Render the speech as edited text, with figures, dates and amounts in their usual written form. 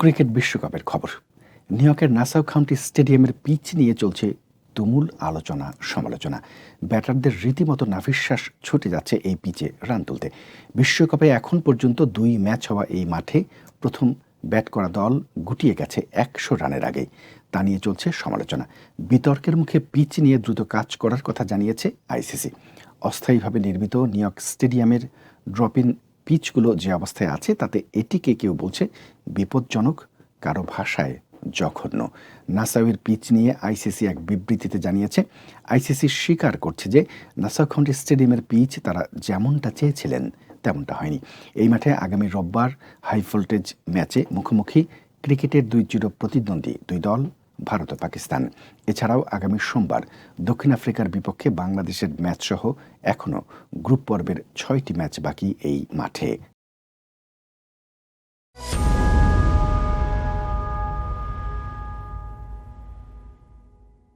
Cricket বিশ্বকাপের খবর। New ইয়র্কের নাসাউ কাউন্টি স্টেডিয়ামের পিচ নিয়ে চলছে তুমুল আলোচনা সমালোচনা। ব্যাটারদের রীতিমতো নাভিশ্বাস ছুটে যাচ্ছে এই পিচে রান তুলতে। বিশ্বকাপে এখন পর্যন্ত 2 ম্যাচ হওয়া এই মাঠে প্রথম ব্যাট করা দল গুটিয়ে গেছে 100 রানের আগেই। তা নিয়ে চলছে সমালোচনা। বিতর্কের মুখে পিচ নিয়ে দ্রুত কাজ করার কথা জানিয়েছে আইসিসি। অস্থায়ীভাবে নির্মিত নিউ ইয়র্ক স্টেডিয়ামের ড্রপ-ইন পিচগুলো যে অবস্থায় আছে তাতে এটিকে কেউ বলছে বিপজ্জনক, কারো ভাষায় জঘন্য। নাসাউয়ের পিচ নিয়ে আইসিসি এক বিবৃতিতে জানিয়েছে, আইসিসি স্বীকার করছে যে নাসাউ কাউন্টি স্টেডিয়ামের পিচ তারা যেমনটা চেয়েছিলেন তেমনটা হয়নি। এই মাঠে আগামী রোববার হাই ভোল্টেজ ম্যাচে মুখোমুখি ক্রিকেটের 2 চির প্রতিদ্বন্দ্বী 2 দল ভারত ও পাকিস্তান। এছাড়াও আগামী সোমবার দক্ষিণ আফ্রিকার বিপক্ষে বাংলাদেশের ম্যাচসহ এখনও গ্রুপ পর্বের 6টি ম্যাচ বাকি এই মাঠে।